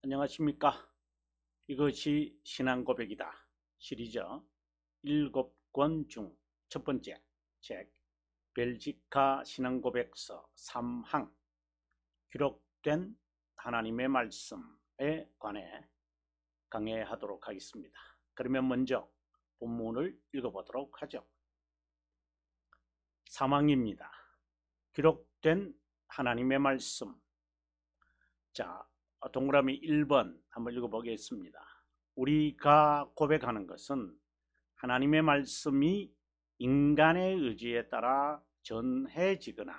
안녕하십니까. 이것이 신앙고백이다 시리즈 7권 중 첫 번째 책 벨지카 신앙고백서 3항 기록된 하나님의 말씀에 관해 강해하도록 하겠습니다. 그러면 먼저 본문을 읽어보도록 하죠. 3항입니다. 기록된 하나님의 말씀. 자, 동그라미 1번 한번 읽어보겠습니다. 우리가 고백하는 것은 하나님의 말씀이 인간의 의지에 따라 전해지거나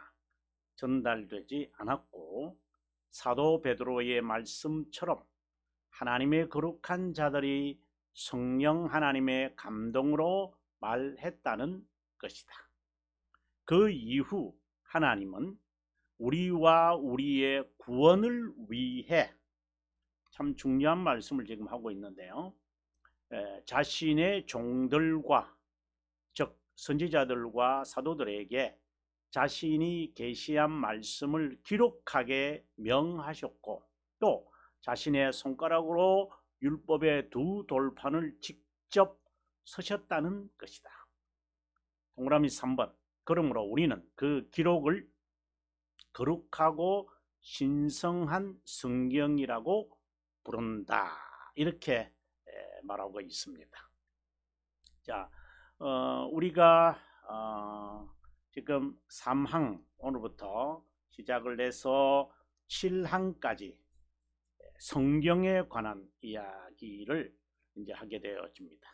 전달되지 않았고, 사도 베드로의 말씀처럼 하나님의 거룩한 자들이 성령 하나님의 감동으로 말했다는 것이다. 그 이후 하나님은 우리와 우리의 구원을 위해, 참 중요한 말씀을 지금 하고 있는데요, 자신의 종들과, 즉 선지자들과 사도들에게 자신이 계시한 말씀을 기록하게 명하셨고, 또 자신의 손가락으로 율법의 두 돌판을 직접 서셨다는 것이다. 동그라미 3번. 그러므로 우리는 그 기록을 거룩하고 신성한 성경이라고 부른다, 이렇게 말하고 있습니다. 자, 우리가 지금 3항, 오늘부터 시작을 해서 7항까지 성경에 관한 이야기를 이제 하게 되어집니다.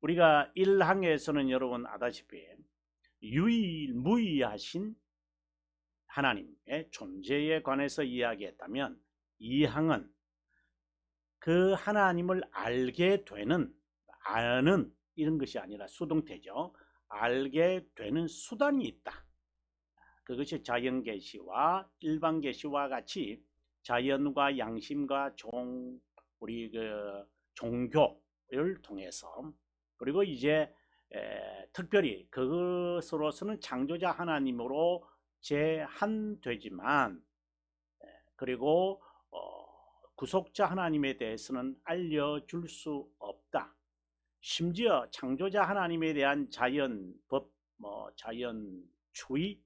우리가 1항에서는 여러분 아다시피 유일무이하신 하나님의 존재에 관해서 이야기했다면, 2항은 그 하나님을 알게 되는, 아는 이런 것이 아니라 수동태죠. 알게 되는 수단이 있다. 그것이 자연계시와 일반계시와 같이 자연과 양심과 우리 종교를 통해서, 그리고 이제 특별히 그것으로서는 창조자 하나님으로 제한되지만, 그리고 구속자 하나님에 대해서는 알려줄 수 없다. 심지어 창조자 하나님에 대한 자연법, 자연추의,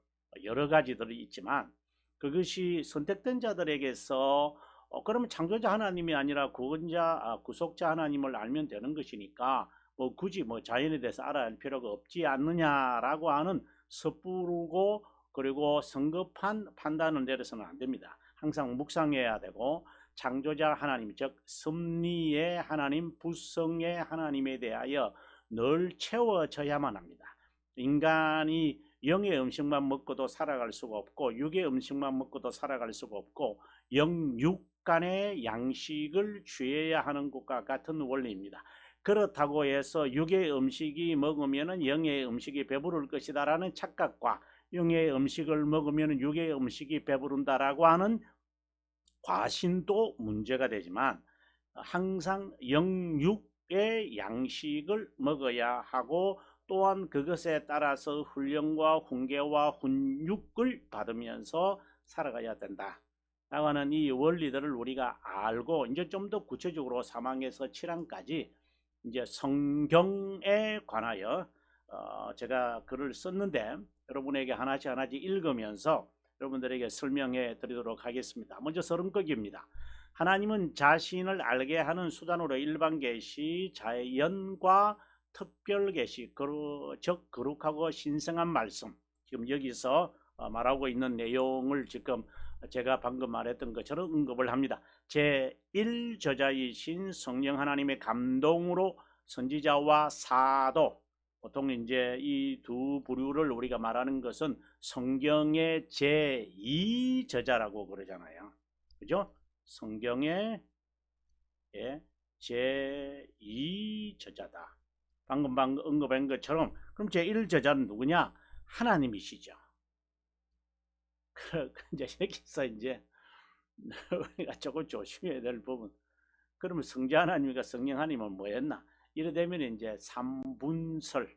여러 가지들이 있지만, 그것이 선택된 자들에게서 그러면 창조자 하나님이 아니라 구속자 하나님을 알면 되는 것이니까 굳이 자연에 대해서 알아야 할 필요가 없지 않느냐라고 하는 섣부르고 그리고 성급한 판단을 내려서는 안 됩니다. 항상 묵상해야 되고, 창조자 하나님, 즉 섭리의 하나님, 부성의 하나님에 대하여 늘 채워져야만 합니다. 인간이 영의 음식만 먹고도 살아갈 수가 없고, 육의 음식만 먹고도 살아갈 수가 없고, 영육 간의 양식을 취해야 하는 것과 같은 원리입니다. 그렇다고 해서 육의 음식이 먹으면 영의 음식이 배부를 것이다 라는 착각과, 영의 음식을 먹으면 육의 음식이 배부른다라고 하는 과신도 문제가 되지만, 항상 영육의 양식을 먹어야 하고, 또한 그것에 따라서 훈련과 훈계와 훈육을 받으면서 살아가야 된다 라고 하는 이 원리들을 우리가 알고, 이제 좀 더 구체적으로 3항에서 7항까지 이제 성경에 관하여 제가 글을 썼는데, 여러분에게 하나씩 읽으면서 여러분들에게 설명해 드리도록 하겠습니다. 먼저 30곡입니다. 하나님은 자신을 알게 하는 수단으로 일반계시, 자연과 특별계시, 즉 거룩하고 신성한 말씀, 지금 여기서 말하고 있는 내용을 지금 제가 방금 말했던 것처럼 언급을 합니다. 제1저자이신 성령 하나님의 감동으로 선지자와 사도, 보통 이제 이 두 부류를 우리가 말하는 것은 성경의 제2저자라고 그러잖아요. 그죠? 성경의 제2저자다. 방금 언급한 것처럼, 그럼 제1저자는 누구냐? 하나님이시죠. 이제 여기서 이제 우리가 조금 조심해야 될 부분. 그러면 성자 하나님과 성령 하나님은 뭐였나? 이래 되면 이제 삼분설,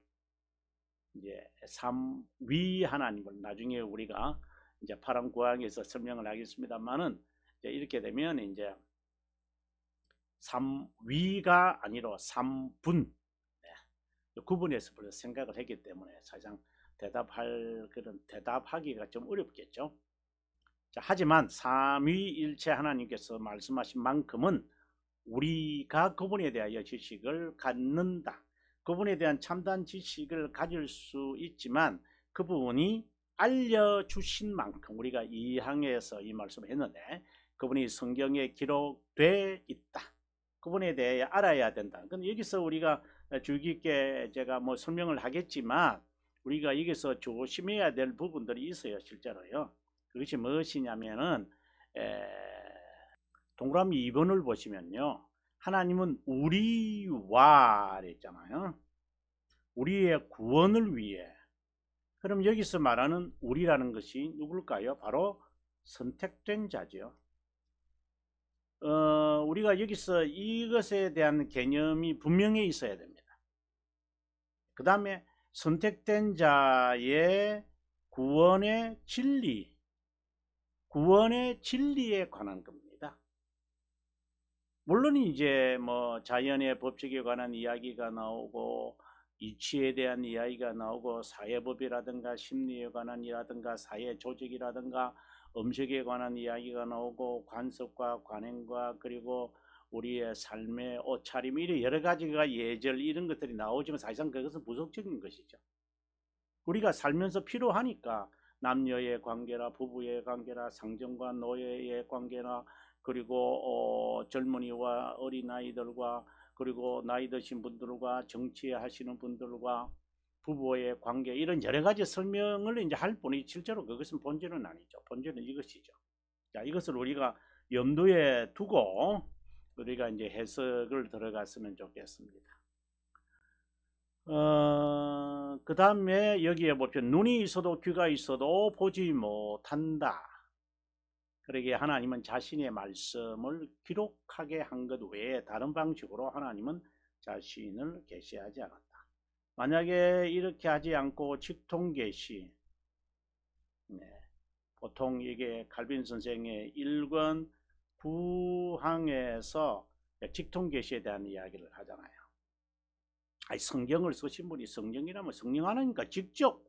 이제 삼위 하나님을 나중에 우리가 이제 파란 구항에서 설명을 하겠습니다만은, 이제 이렇게 되면 이제 삼위가 아니라 삼분. 구분해서 벌써 생각을 했기 때문에 사실상 대답하기가 좀 어렵겠죠. 자, 하지만 삼위일체 하나님께서 말씀하신 만큼은 우리가 그분에 대하여 지식을 갖는다. 그분에 대한 참된 지식을 가질 수 있지만 그 부분이 알려주신 만큼 우리가 2항에서 이 말씀을 했는데 그분이 성경에 기록돼 있다. 그분에 대해 알아야 된다. 근데 여기서 우리가 주의 깊게 제가 뭐 설명을 하겠지만 우리가 여기서 조심해야 될 부분들이 있어요. 실제로요. 그것이 무엇이냐면은 동그라미 2번을 보시면요. 하나님은 우리와 했잖아요. 우리의 구원을 위해. 그럼 여기서 말하는 우리라는 것이 누굴까요? 바로 선택된 자죠. 우리가 여기서 이것에 대한 개념이 분명히 있어야 됩니다. 그 다음에 선택된 자의 구원의 진리에 관한 겁니다. 물론 이제 뭐 자연의 법칙에 관한 이야기가 나오고 이치에 대한 이야기가 나오고 사회법이라든가 심리에 관한 이라든가 사회 조직이라든가 음식에 관한 이야기가 나오고 관습과 관행과 그리고 우리의 삶의 옷차림 이런 여러 가지가 예절 이런 것들이 나오지만 사실상 그것은 부속적인 것이죠. 우리가 살면서 필요하니까 남녀의 관계나 부부의 관계나 상정과 노예의 관계나 그리고 젊은이와 어린아이들과 그리고 나이 드신 분들과 정치하시는 분들과 부부의 관계 이런 여러 가지 설명을 이제 할 뿐이 실제로 그것은 본질은 아니죠. 본질은 이것이죠. 자, 이것을 우리가 염두에 두고 우리가 이제 해석을 들어갔으면 좋겠습니다. 그 다음에 여기에 보면 눈이 있어도 귀가 있어도 보지 못한다. 그러기에 하나님은 자신의 말씀을 기록하게 한 것 외에 다른 방식으로 하나님은 자신을 계시하지 않았다. 만약에 이렇게 하지 않고 직통계시, 보통 이게 칼빈 선생의 1권 9항에서 직통계시에 대한 이야기를 하잖아요. 성경을 쓰신 분이 성령이라면 성령 하나님과 직접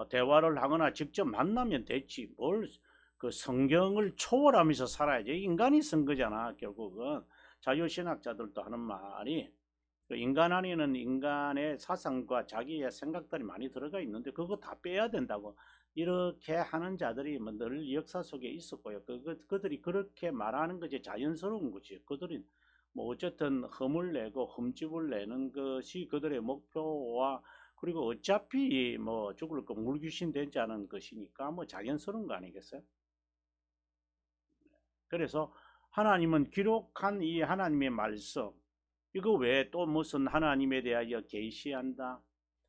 대화를 하거나 직접 만나면 됐지 뭘 그 성경을 초월하면서 살아야지. 인간이 쓴 거잖아. 결국은 자유신학자들도 하는 말이 인간 안에는 인간의 사상과 자기의 생각들이 많이 들어가 있는데 그거 다 빼야 된다고 이렇게 하는 자들이 늘 역사 속에 있었고요. 그들이 그렇게 말하는 것이 자연스러운 거지. 그들이 뭐 어쨌든 흠을 내고 흠집을 내는 것이 그들의 목표와 그리고 어차피 뭐 죽을 거 물귀신 되지 않은 것이니까 뭐 자연스러운 거 아니겠어요? 그래서 하나님은 기록한 이 하나님의 말씀 이거 외에 또 무슨 하나님에 대하여 계시한다?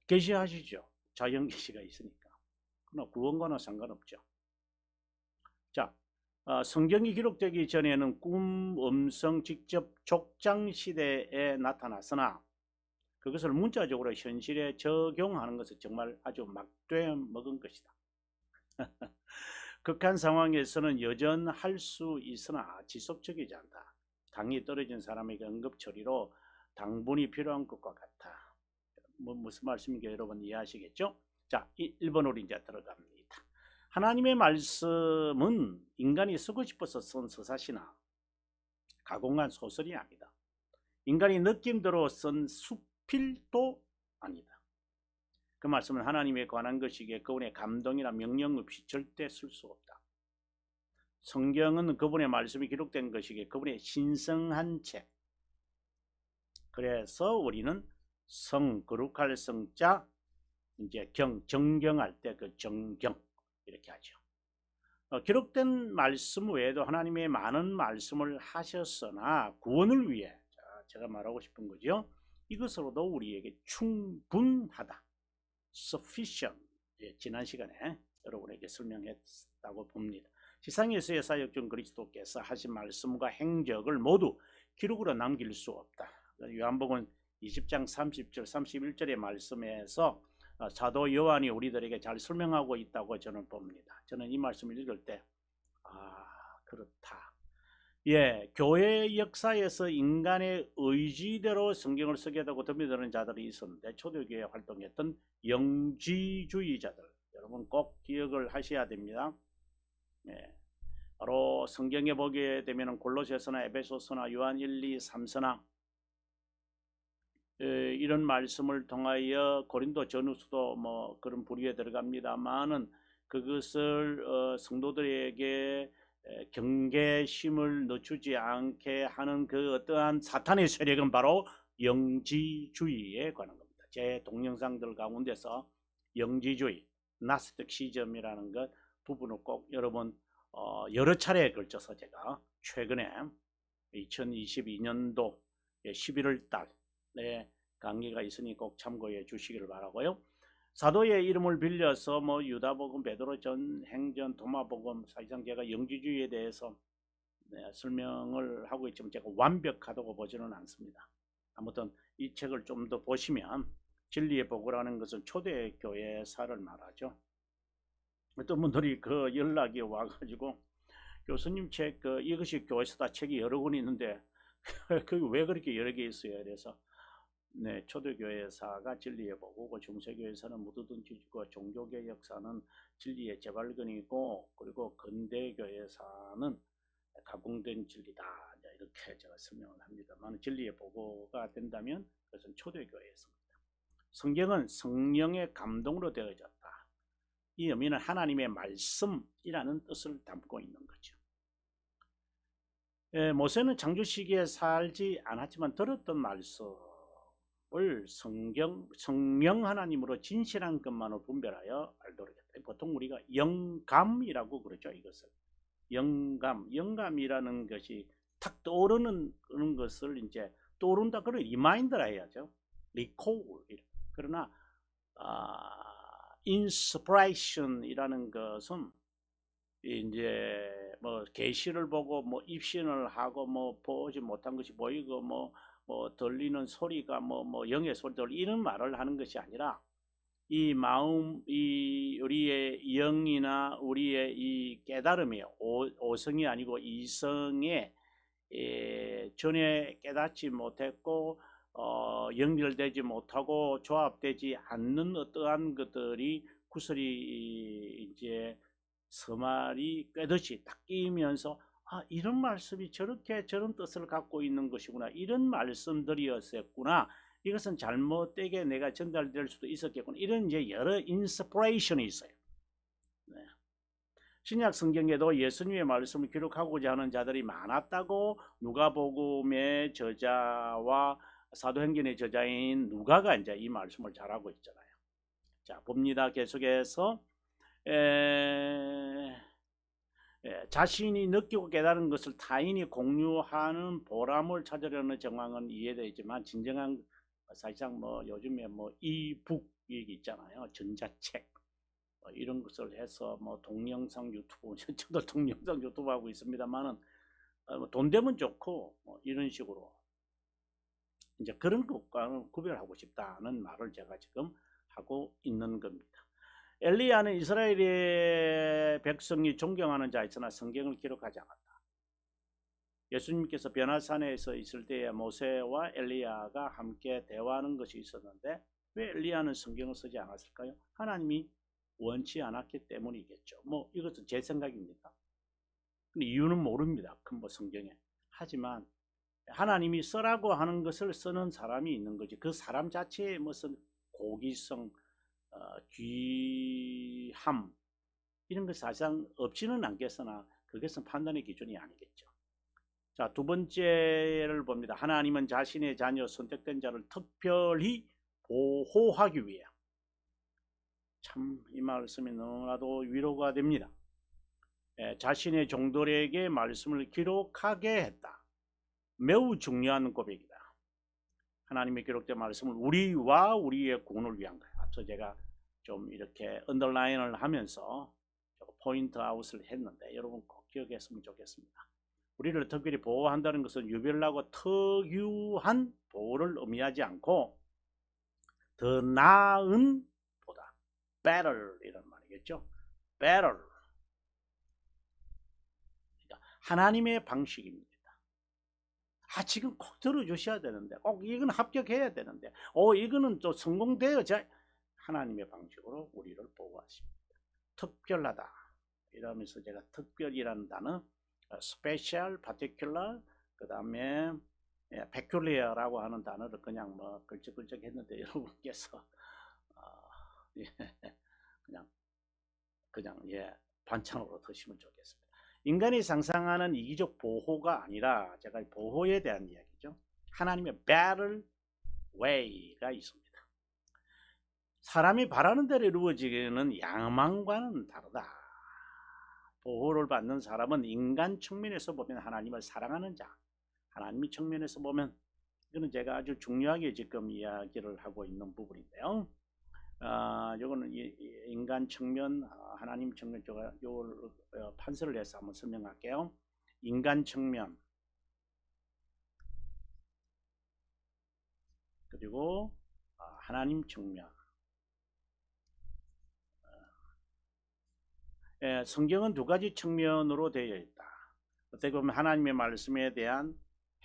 계시하시죠. 자연 계시가 있으니까. 그러나 구원과는 상관없죠. 자, 성경이 기록되기 전에는 꿈, 음성, 직접 족장 시대에 나타났으나 그것을 문자적으로 현실에 적용하는 것은 정말 아주 막되 먹은 것이다. 극한 상황에서는 여전할 수 있으나 지속적이지 않다. 당이 떨어진 사람에게 응급처리로 당분이 필요한 것과 같아. 무슨 말씀인지 여러분 이해하시겠죠? 자, 1번으로 이제 들어갑니다. 하나님의 말씀은 인간이 쓰고 싶어서 쓴 서사시나 가공한 소설이 아니다. 인간이 느낌대로 쓴 수필도 아니다. 그 말씀은 하나님에 관한 것이기에 그분의 감동이나 명령 없이 절대 쓸 수 없다. 성경은 그분의 말씀이 기록된 것이기에 그분의 신성한 책. 그래서 우리는 거룩할 성자 이제 정경할 때 그 정경 이렇게 하죠. 기록된 말씀 외에도 하나님의 많은 말씀을 하셨으나 구원을 위해 제가 말하고 싶은 거죠. 이것으로도 우리에게 충분하다. sufficient. 지난 시간에 여러분에게 설명했다고 봅니다. 지상에서의 사역 중 그리스도께서 하신 말씀과 행적을 모두 기록으로 남길 수 없다. 요한복음 20장 30절 31절의 말씀에서 사도 요한이 우리들에게 잘 설명하고 있다고 저는 봅니다. 저는 이 말씀을 읽을 때 그렇다. 예, 교회 역사에서 인간의 의지대로 성경을 쓰게 되고 덤비드는 자들이 있었는데 초대교회에 활동했던 영지주의자들 여러분 꼭 기억을 하셔야 됩니다. 예, 바로 성경에 보게 되면 골로새서나 에베소서나 요한 1, 2, 3서나 이런 말씀을 통하여 고린도 전후서도 뭐 그런 부류에 들어갑니다만은 그것을 성도들에게 경계심을 늦추지 않게 하는 그 어떠한 사탄의 세력은 바로 영지주의에 관한 겁니다. 제 동영상들 가운데서 영지주의, 나스틱시즘이라는 것 부분을 꼭 여러분 여러 차례에 걸쳐서 제가 최근에 2022년도 11월 달에 강의가 있으니 꼭 참고해 주시기를 바라고요. 사도의 이름을 빌려서 뭐 유다복음, 베드로전, 행전, 도마복음 사실상 제가 영지주의에 대해서 설명을 하고 있지만 제가 완벽하다고 보지는 않습니다. 아무튼 이 책을 좀 더 보시면 진리의 복이라는 것은 초대교회사를 말하죠. 어떤 분들이 그 연락이 와가지고 교수님 책 이것이 교회사다 책이 여러 권 있는데 그게 왜 그렇게 여러 개 있어요? 그래서 네, 초대교회사가 진리의 복이고 중세교회사는 묻어둔 지식과 종교계 역사는 진리의 재발견이고 그리고 근대교회사는 가공된 진리다. 이렇게 제가 설명을 합니다만 진리의 보고가 된다면 그것은 초대교회에서입니다. 성경은 성령의 감동으로 되어졌다. 이 의미는 하나님의 말씀이라는 뜻을 담고 있는 거죠. 모세는 창조 시기에 살지 않았지만 들었던 말씀을 성령 하나님으로 진실한 것만을 분별하여 알도록 했다. 보통 우리가 영감이라고 그러죠. 이것을 영감이라는 것이 탁 떠오르는 그런 것을 이제 떠오른다 그런 리마인드라 해야죠. 리콜. 그러나 인스피레이션이라는 것은 이제 뭐 계시를 보고 뭐 입신을 하고 뭐 보지 못한 것이 보이고 뭐 들리는 소리가 뭐 영의 소리들 이런 말을 하는 것이 아니라 이 마음, 이 우리의 영이나 우리의 이 깨달음이 오성이 아니고 이성에 전에 깨닫지 못했고 연결되지 못하고 조합되지 않는 어떠한 것들이 구슬이 이제 서말이 꿰듯이 딱 끼면서 이런 말씀이 저렇게 저런 뜻을 갖고 있는 것이구나, 이런 말씀들이었었구나, 이것은 잘못되게 내가 전달될 수도 있었겠구나, 이런 이제 여러 인스피레이션이 있어요. 네. 신약 성경에도 예수님의 말씀을 기록하고자 하는 자들이 많았다고 누가복음의 저자와 사도행전의 저자인 누가가 이제 이 말씀을 잘하고 있잖아요. 자, 봅니다. 계속해서 자신이 느끼고 깨달은 것을 타인이 공유하는 보람을 찾으려는 정황은 이해되지만 진정한 사실상 뭐 요즘에 뭐 이북 얘기 있잖아요. 전자책 이런 것을 해서 뭐 동영상 유튜브 저도 동영상 유튜브 하고 있습니다만은 돈 되면 좋고 뭐 이런 식으로 이제 그런 것과는 구별하고 싶다는 말을 제가 지금 하고 있는 겁니다. 엘리야는 이스라엘의 백성이 존경하는 자였으나 성경을 기록하지 않았다. 예수님께서 변화산에서 있을 때에 모세와 엘리야가 함께 대화하는 것이 있었는데 왜 엘리야는 성경을 쓰지 않았을까요? 하나님이 원치 않았기 때문이겠죠. 뭐 이것은 제 생각입니다. 근데 이유는 모릅니다. 뭐 성경에. 하지만 하나님이 쓰라고 하는 것을 쓰는 사람이 있는 거지. 그 사람 자체의 무슨 고기성, 귀함 이런 것 사실상 없지는 않겠으나 그것은 판단의 기준이 아니겠죠. 자, 두 번째를 봅니다. 하나님은 자신의 자녀 선택된 자를 특별히 보호하기 위해, 참 이 말씀이 너무나도 위로가 됩니다. 자신의 종들에게 말씀을 기록하게 했다. 매우 중요한 고백이다. 하나님의 기록된 말씀을 우리와 우리의 구원을 위한 거예요. 앞서 제가 좀 이렇게 언더라인을 하면서 포인트 아웃을 했는데 여러분 꼭 기억했으면 좋겠습니다. 우리를 특별히 보호한다는 것은 유별나고 특유한 보호를 의미하지 않고 더 나은 보다, better 이런 말이겠죠. better. 그러니까 하나님의 방식입니다. 지금 꼭 들어주셔야 되는데, 꼭 이건 합격해야 되는데, 이거는 또 성공되어야 하나님의 방식으로 우리를 보호하십니다. 특별하다. 이러면서 제가 특별이라는 단어, special, particular, 그 다음에 peculiar라고 하는 단어를 그냥 뭐 걸쩍걸쩍 했는데 여러분께서 예, 그냥 반찬으로 드시면 좋겠습니다. 인간이 상상하는 이기적 보호가 아니라 제가 보호에 대한 이야기죠. 하나님의 better way가 있습니다. 사람이 바라는 대로 이루어지는 야망과는 다르다. 보호를 받는 사람은 인간 측면에서 보면 하나님을 사랑하는 자, 하나님의 측면에서 보면, 이거는 제가 아주 중요하게 지금 이야기를 하고 있는 부분인데요. 요거는 인간 측면, 하나님 측면, 요 판서를 해서 한번 설명할게요. 인간 측면, 그리고 하나님 측면. 성경은 두 가지 측면으로 되어 있다. 어떻게 보면 하나님의 말씀에 대한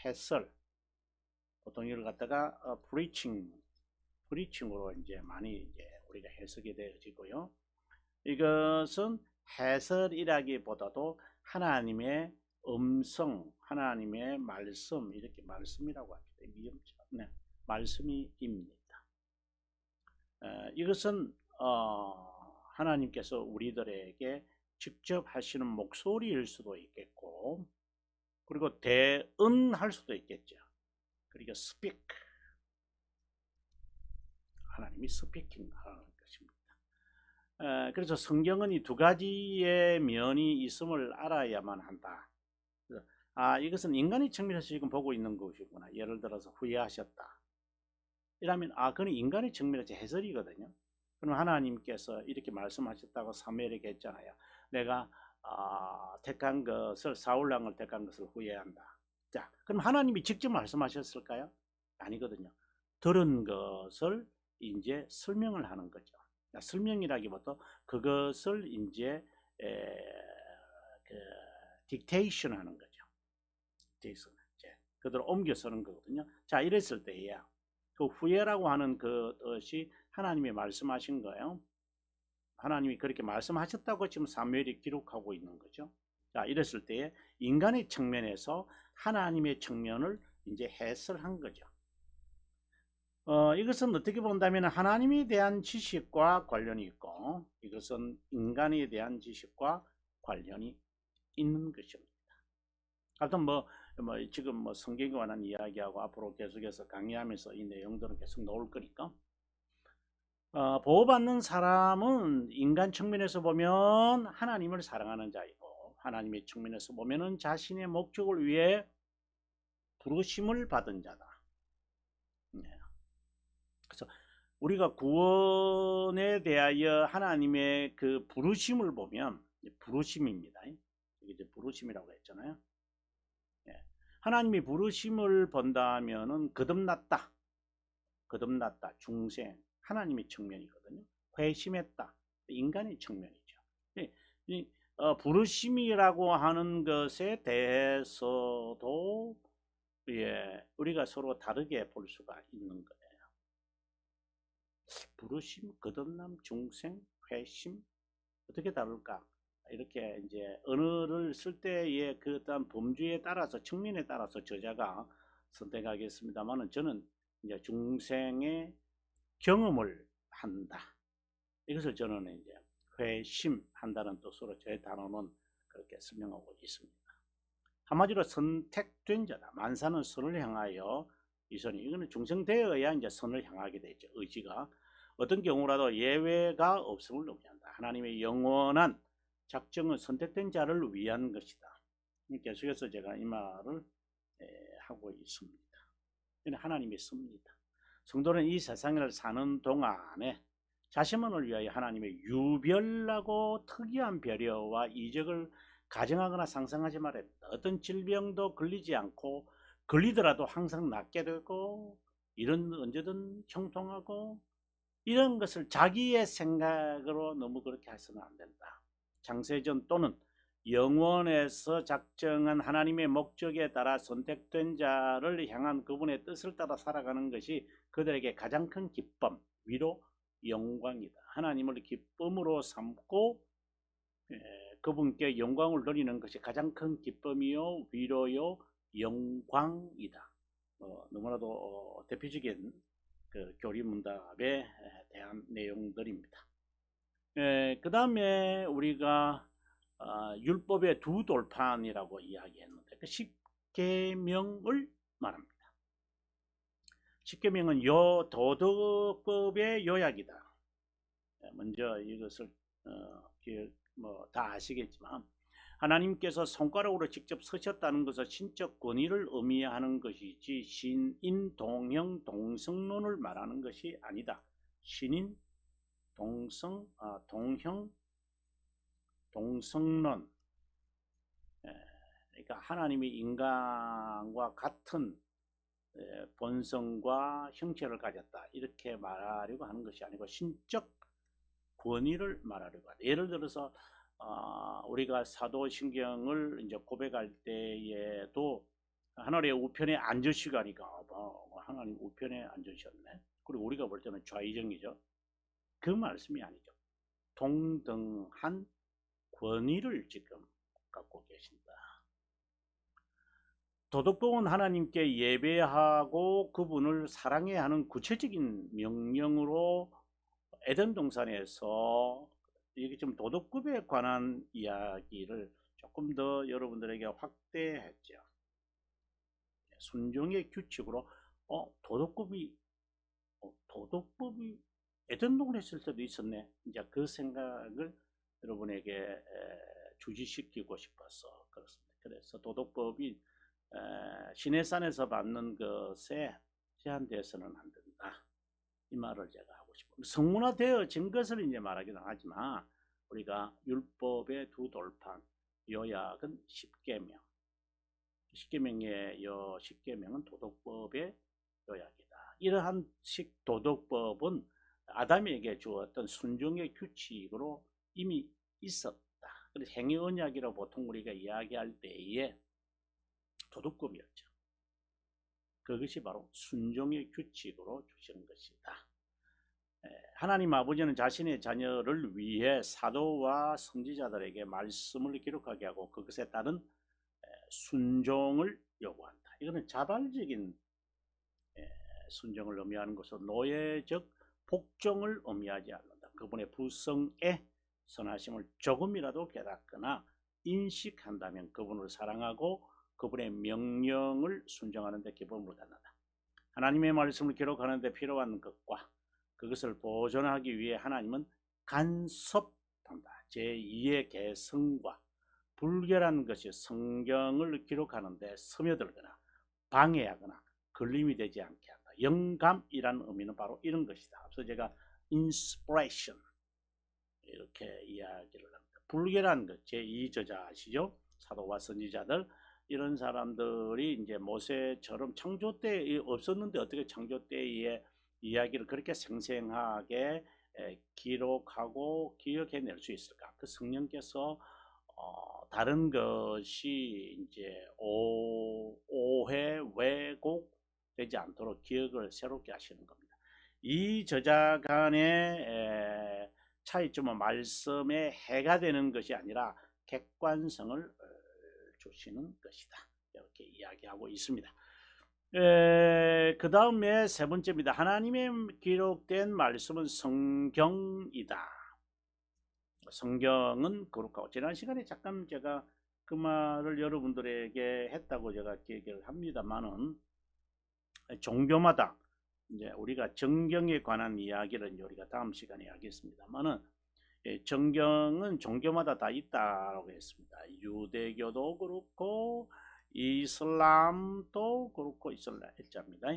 해설, 보통 이걸 갖다가 프리칭으로 이제 많이 이제 우리가 해석이 되어지고요. 이것은 해설이라기보다도 하나님의 음성, 하나님의 말씀, 이렇게 말씀이라고 합니다. 네, 말씀입니다. 이것은 하나님께서 우리들에게 직접 하시는 목소리일 수도 있겠고, 그리고 대언할 수도 있겠죠. 그러니까 speak, 하나님이 스피킹 하는 것입니다. 그래서 성경은 이 두 가지의 면이 있음을 알아야만 한다. 이것은 인간의 측면에서 지금 보고 있는 것이구나. 예를 들어서 후회하셨다. 이라면 그건 인간의 측면에서 해설이거든요. 그럼 하나님께서 이렇게 말씀하셨다고 사무엘에게 했잖아요. 내가 택한 것을, 사울 왕을 택한 것을 후회한다. 자, 그럼 하나님이 직접 말씀하셨을까요? 아니거든요. 들은 것을 이제 설명을 하는 거죠. 설명이라기보다 그것을 이제 딕테이션 하는 거죠. 그대로 옮겨 쓰는 거거든요. 자, 이랬을 때야 그 후회라고 하는 것이 하나님이 말씀하신 거예요. 하나님이 그렇게 말씀하셨다고 지금 사무엘이 기록하고 있는 거죠. 자, 이랬을 때에 인간의 측면에서 하나님의 측면을 이제 해설한 거죠. 이것은 어떻게 본다면 하나님에 대한 지식과 관련이 있고, 이것은 인간에 대한 지식과 관련이 있는 것입니다. 하여튼 지금 성경에 관한 이야기하고 앞으로 계속해서 강의하면서 이 내용들은 계속 나올 거니까, 보호받는 사람은 인간 측면에서 보면 하나님을 사랑하는 자이고, 하나님의 측면에서 보면은 자신의 목적을 위해 부르심을 받은 자다. 그래서 우리가 구원에 대하여 하나님의 그 부르심을 보면, 부르심입니다. 이게 부르심이라고 했잖아요. 하나님이 부르심을 본다면은 거듭났다, 중생, 하나님의 측면이거든요. 회심했다, 인간의 측면이죠. 부르심이라고 하는 것에 대해서도 우리가 서로 다르게 볼 수가 있는 거예요. 부르심, 거듭남, 중생, 회심, 어떻게 다를까? 이렇게 이제 언어를 쓸 때의 그 어떤 범주에 따라서, 측면에 따라서 저자가 선택하겠습니다만은, 저는 이제 중생의 경험을 한다, 이것을 저는 이제 회심한다는 뜻으로 제 단어는 그렇게 설명하고 있습니다. 한마디로 선택된 자다. 만사는 선을 향하여 이선이, 이거는 중생되어야 이제 선을 향하게 되죠. 의지가 어떤 경우라도 예외가 없음을 의미한다. 하나님의 영원한 작정은 선택된 자를 위한 것이다. 계속해서 제가 이 말을 하고 있습니다. 하나님이 씁니다. 성도는 이 세상을 사는 동안에 자신만을 위하여 하나님의 유별나고 특이한 배려와 이적을 가정하거나 상상하지 말아야 된다. 어떤 질병도 걸리지 않고, 걸리더라도 항상 낫게 되고, 이런 언제든 형통하고, 이런 것을 자기의 생각으로 너무 그렇게 해서는 안 된다. 장세전 또는 영원에서 작정한 하나님의 목적에 따라 선택된 자를 향한 그분의 뜻을 따라 살아가는 것이 그들에게 가장 큰 기쁨, 위로, 영광이다. 하나님을 기쁨으로 삼고 그분께 영광을 돌리는 것이 가장 큰 기쁨이요, 위로요, 영광이다. 너무나도 대표적인 그 교리문답에 대한 내용들입니다. 그 다음에 우리가 율법의 두 돌판이라고 이야기했는데 그 십계명을 말합니다. 십계명은 도덕법의 요약이다. 먼저 이것을 다 아시겠지만 하나님께서 손가락으로 직접 서셨다는 것은 신적 권위를 의미하는 것이지 신인, 동형, 동성론을 말하는 것이 아니다. 신인, 동형, 동성론. 그러니까 하나님이 인간과 같은 본성과 형체를 가졌다 이렇게 말하려고 하는 것이 아니고 신적 권위를 말하려고 하다. 예를 들어서 우리가 사도신경을 이제 고백할 때에도 하나님의 우편에 앉으시가니까 하나님 우편에 앉으셨네. 그리고 우리가 볼 때는 좌의정이죠. 그 말씀이 아니죠. 동등한 권위를 지금 갖고 계신다. 도덕법은 하나님께 예배하고 그분을 사랑해야 하는 구체적인 명령으로 에덴 동산에서 이게 좀 도덕법에 관한 이야기를 조금 더 여러분들에게 확대했죠. 순종의 규칙으로 도덕법이 에덴 동산에 있을 때도 있었네. 이제 그 생각을 여러분에게 주지시키고 싶어서 그렇습니다. 그래서 도덕법이 시내산에서 받는 것에 제한되어서는 안 된다. 이 말을 제가 하고 싶습니다. 성문화되어진 것을 이제 말하기는 하지만 우리가 율법의 두 돌판 요약은 십계명. 십계명은 도덕법의 요약이다. 이러한 식 도덕법은 아담에게 주었던 순종의 규칙으로 이미 있었다. 그래서 행위 언약이라고 보통 우리가 이야기할 때에 도덕법이었죠. 그것이 바로 순종의 규칙으로 주신 것이다. 하나님 아버지는 자신의 자녀를 위해 사도와 선지자들에게 말씀을 기록하게 하고 그것에 따른 순종을 요구한다. 이거는 자발적인 순종을 의미하는 것은 노예적 복종을 의미하지 않는다. 그분의 부성의 선하심을 조금이라도 깨닫거나 인식한다면 그분을 사랑하고 그분의 명령을 순종하는 데 기쁨을 갖는다. 하나님의 말씀을 기록하는 데 필요한 것과 그것을 보존하기 위해 하나님은 간섭한다. 제2의 개성과 불결한 것이 성경을 기록하는 데 스며들거나 방해하거나 걸림이 되지 않게 한다. 영감이라는 의미는 바로 이런 것이다. 앞서 제가 inspiration 이렇게 이야기를 합니다. 불결한 것, 제2저자 아시죠? 사도와 선지자들 이런 사람들이 이제 모세처럼 창조 때 없었는데 어떻게 창조 때의 이야기를 그렇게 생생하게 기록하고 기억해낼 수 있을까? 그 성령께서 다른 것이 이제 오해, 왜곡 되지 않도록 기억을 새롭게 하시는 겁니다. 이 저자 간의 차이점은 말씀에 해가 되는 것이 아니라 객관성을 주시는 것이다. 이렇게 이야기하고 있습니다. 그 다음에 세 번째입니다. 하나님의 기록된 말씀은 성경이다. 성경은 거룩하고 지난 시간에 잠깐 제가 그 말을 여러분들에게 했다고 제가 기억을 합니다만은 종교마다 이제 우리가 정경에 관한 이야기를 우리가 다음 시간에 하겠습니다만은 정경은 종교마다 다 있다고 했습니다. 유대교도 그렇고 이슬람도 그렇고 일자입니다.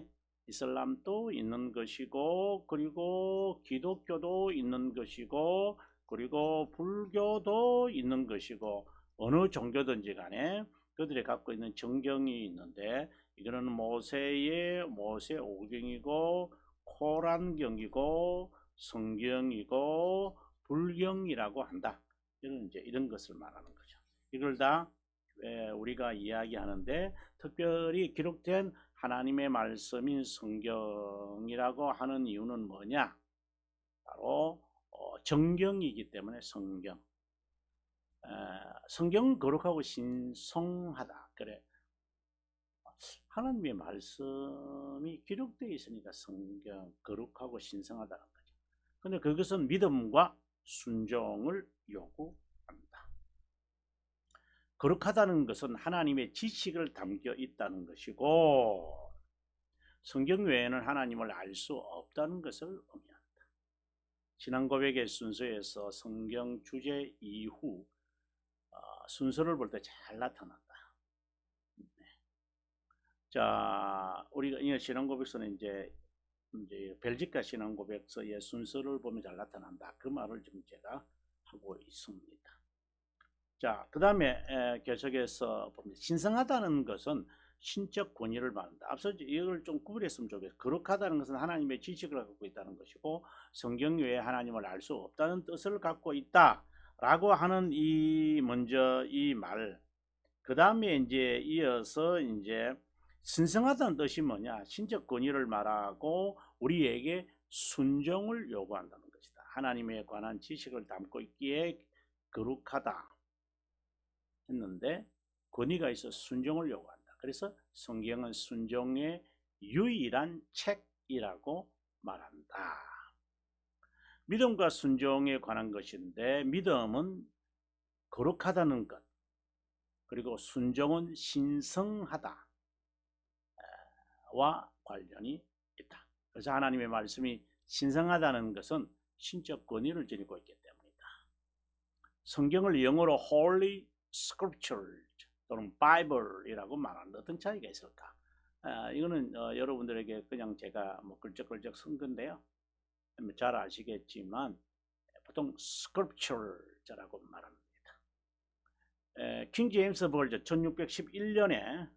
이슬람도 있는 것이고 그리고 기독교도 있는 것이고 그리고 불교도 있는 것이고 어느 종교든지 간에 그들이 갖고 있는 정경이 있는데 이거는 모세 오경이고 코란경이고 성경이고 불경이라고 한다. 이런 것을 말하는 거죠. 이걸 다 우리가 이야기하는데, 특별히 기록된 하나님의 말씀인 성경이라고 하는 이유는 뭐냐? 바로 정경이기 때문에 성경. 성경은 거룩하고 신성하다. 그래. 하나님의 말씀이 기록되어 있으니까 성경 거룩하고 신성하다는 거죠. 근데 그것은 믿음과 순종을 요구합니다. 거룩하다는 것은 하나님의 지식을 담겨 있다는 것이고, 성경 외에는 하나님을 알 수 없다는 것을 의미합니다. 신앙 고백의 순서에서 성경 주제 이후 순서를 볼 때 잘 나타난다. 자, 우리가 이 신앙 고백서는 이제 벨기카 신앙 고백서의 순서를 보면 잘 나타난다. 그 말을 지금 제가 하고 있습니다. 자, 그 다음에 계속해서 봅니다. 신성하다는 것은 신적 권위를 받는다. 앞서 이걸 좀 구분했으면 좋겠어요. 거룩하다는 것은 하나님의 지식을 갖고 있다는 것이고, 성경 외에 하나님을 알 수 없다는 뜻을 갖고 있다라고 하는 먼저 이 말. 그 다음에 이제 이어서 이제 신성하다는 뜻이 뭐냐? 신적 권위를 말하고 우리에게 순종을 요구한다는 것이다. 하나님에 관한 지식을 담고 있기에 거룩하다 했는데, 권위가 있어 순종을 요구한다. 그래서 성경은 순종의 유일한 책이라고 말한다. 믿음과 순종에 관한 것인데, 믿음은 거룩하다는 것, 그리고 순종은 신성하다 와 관련이 있다. 그래서 하나님의 말씀이 신성하다는 것은 신적 권위를 지니고 있기 때문이다. 성경을 영어로 Holy Scripture 또는 Bible이라고 말하는 어떤 차이가 있을까? 이거는 여러분들에게 그냥 제가 걸쩍걸쩍 쓴 건데요. 잘 아시겠지만 보통 Scripture라고 말합니다. 킹 제임스 버전 1611년에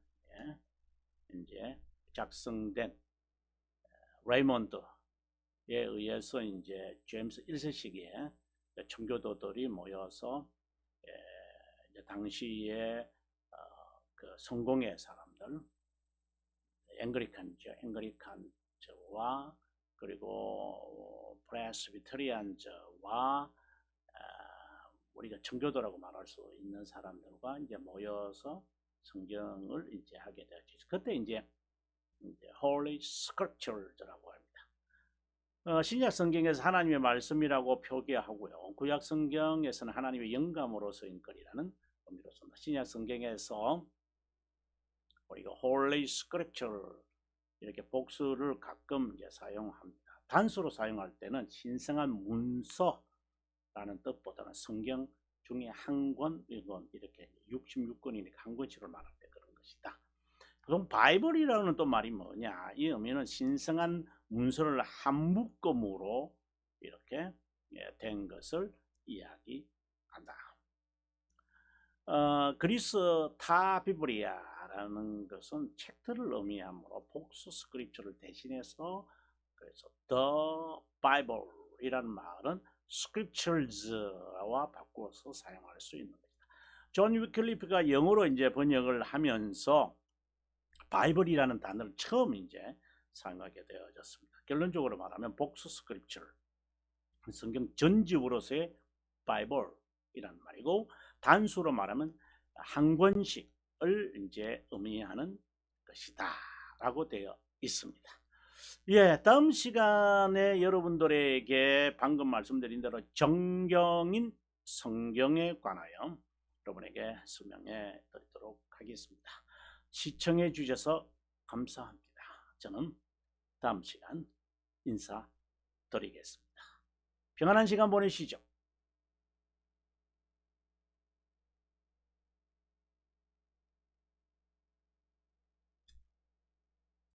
이제 작성된 레이먼드에 의해서 이제 제임스 1세 시기에 청교도들이 모여서 이제 당시에 그 성공의 사람들, 앵글리칸저와 그리고 프레스비테리안저와 우리가 청교도라고 말할 수 있는 사람들과 이제 모여서 성경을 이제 하게 되었죠. 그때 이제 Holy Scripture라고 합니다. 신약 성경에서 하나님의 말씀이라고 표기하고요. 구약 성경에서는 하나님의 영감으로서인 것이라는 의미로 씁니다. 신약 성경에서 우리가 Holy Scripture 이렇게 복수를 가끔 이제 사용합니다. 단수로 사용할 때는 신성한 문서라는 뜻보다는 성경 중에 한 권, 이렇게 66권이니까 한 권씩을 말할 때 그런 것이다. 그럼 바이블이라는 또 말이 뭐냐? 이 의미는 신성한 문서를 한 묶음으로 이렇게 된 것을 이야기한다. 그리스 타비브리아라는 것은 책들을 의미하므로 복수 스크립처를 대신해서, 그래서 The Bible이라는 말은 Scriptures와 바꾸어서 사용할 수 있는 것이다. 존 위클리프가 영어로 이제 번역을 하면서 바이블이라는 단어를 처음 이제 사용하게 되어졌습니다. 결론적으로 말하면 복수 스크립처, 성경 전집으로서의 바이블이라는 말이고, 단수로 말하면 한 권씩을 이제 의미하는 것이다라고 되어 있습니다. 예, 다음 시간에 여러분들에게 방금 말씀드린 대로 정경인 성경에 관하여 여러분에게 설명해 드리도록 하겠습니다. 시청해 주셔서 감사합니다. 저는 다음 시간 인사드리겠습니다. 평안한 시간 보내시죠.